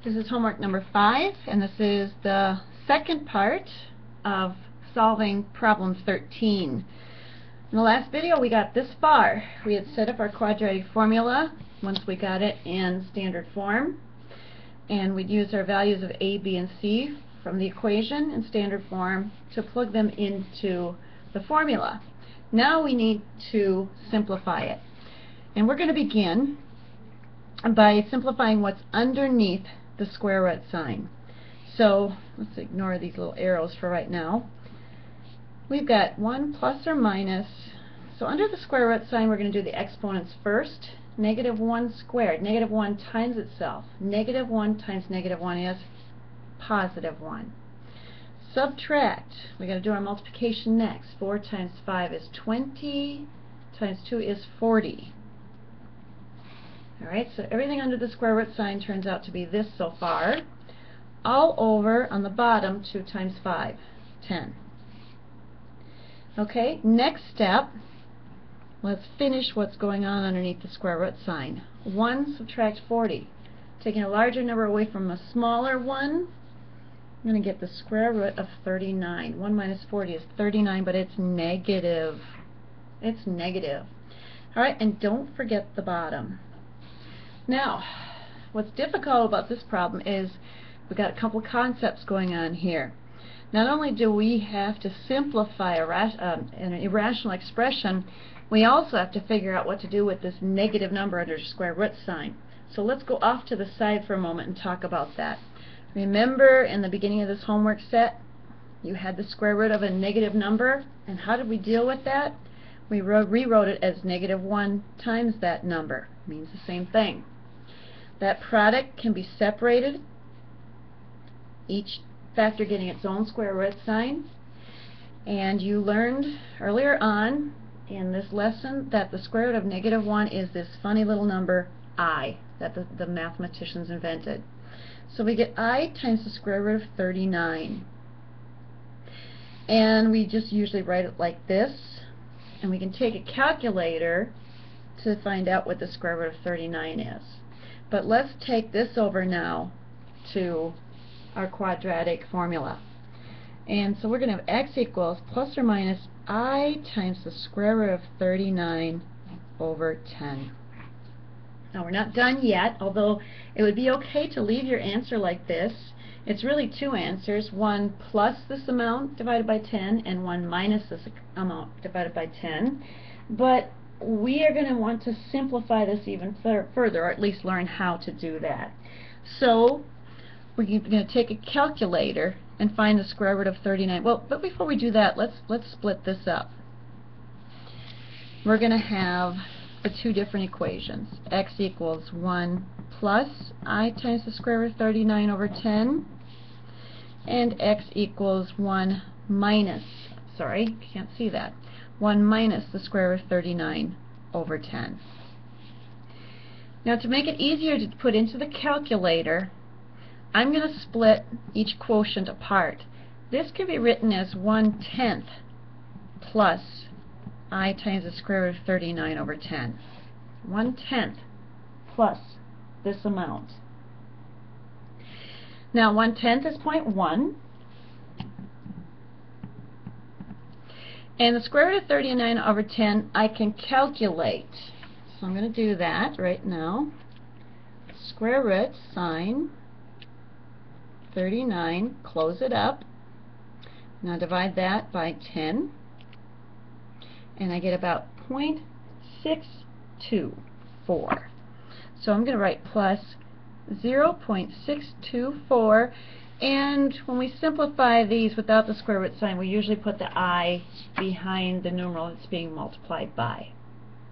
This is homework number 5, and this is the second part of solving problem 13. In the last video we got this far. We had set up our quadratic formula once we got it in standard form, and we'd use our values of a, b, and c from the equation in standard form to plug them into the formula. Now we need to simplify it, and we're going to begin by simplifying what's underneath the square root sign. So let's ignore these little arrows for right now. We've got 1 plus or minus. So under the square root sign we're going to do the exponents first. Negative 1 squared. Negative 1 times itself. Negative 1 times negative 1 is positive 1. Subtract. We're going to do our multiplication next. 4 times 5 is 20. Times 2 is 40. Alright, so everything under the square root sign turns out to be this so far. All over on the bottom, 2 times 5, 10. Okay, next step, let's finish what's going on underneath the square root sign. 1 subtract 40. Taking a larger number away from a smaller one, I'm going to get the square root of 39. 1 minus 40 is 39, but it's negative. It's negative. Alright, and don't forget the bottom. Now, what's difficult about this problem is we've got a couple concepts going on here. Not only do we have to simplify an irrational expression, we also have to figure out what to do with this negative number under the square root sign. So let's go off to the side for a moment and talk about that. Remember in the beginning of this homework set, you had the square root of a negative number, and how did we deal with that? We rewrote it as negative 1 times that number. It means the same thing. That product can be separated, each factor getting its own square root sign. And you learned earlier on in this lesson that the square root of negative 1 is this funny little number I that the mathematicians invented. So we get I times the square root of 39. And we just usually write it like this. And we can take a calculator to find out what the square root of 39 is. But let's take this over now to our quadratic formula. And so we're going to have x equals plus or minus I times the square root of 39 over 10. Now we're not done yet, although it would be okay to leave your answer like this. It's really two answers, one plus this amount divided by 10 and one minus this amount divided by 10. But we are going to want to simplify this even further, or at least learn how to do that. So we're going to take a calculator and find the square root of 39. Well, but before we do that, let's split this up. We're going to have the two different equations. X equals 1 plus I times the square root of 39 over 10, and x equals 1 minus, sorry, can't see that, 1 minus the square root of 39 over 10. Now to make it easier to put into the calculator, I'm going to split each quotient apart. This can be written as 1/10 plus I times the square root of 39 over 10. 1/10 plus this amount. Now 1/10 is 0.1. And the square root of 39 over 10 I can calculate. So I'm going to do that right now. Square root, sign, 39, close it up. Now divide that by 10. And I get about 0.624. So I'm going to write plus 0.624. And when we simplify these without the square root sign, we usually put the I behind the numeral that's being multiplied by.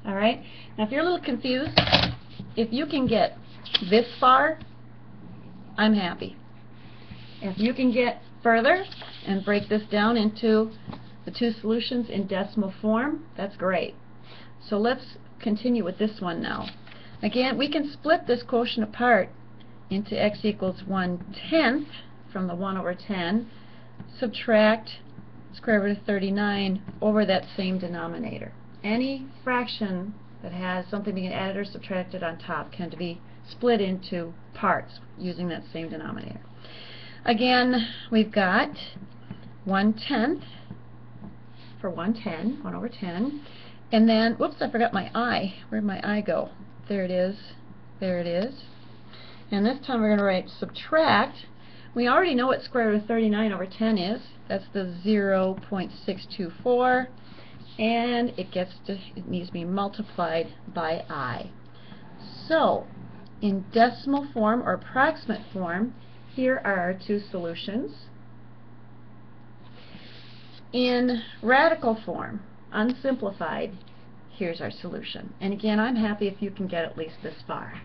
Alright? Now if you're a little confused, if you can get this far, I'm happy. If you can get further and break this down into the two solutions in decimal form, that's great. So let's continue with this one now. Again, we can split this quotient apart into x equals 1/10 from the 1 over 10, subtract square root of 39 over that same denominator. Any fraction that has something being added or subtracted on top can be split into parts using that same denominator. Again, we've got 1/10 for 110, 1 over 10. And then, whoops, I forgot my I. Where'd my I go? There it is. There it is. And this time we're going to write subtract. We already know what square root of 39 over 10 is. That's the 0.624. And it needs to be multiplied by I. So, in decimal form or approximate form, here are our two solutions. In radical form, unsimplified, here's our solution. And again, I'm happy if you can get at least this far.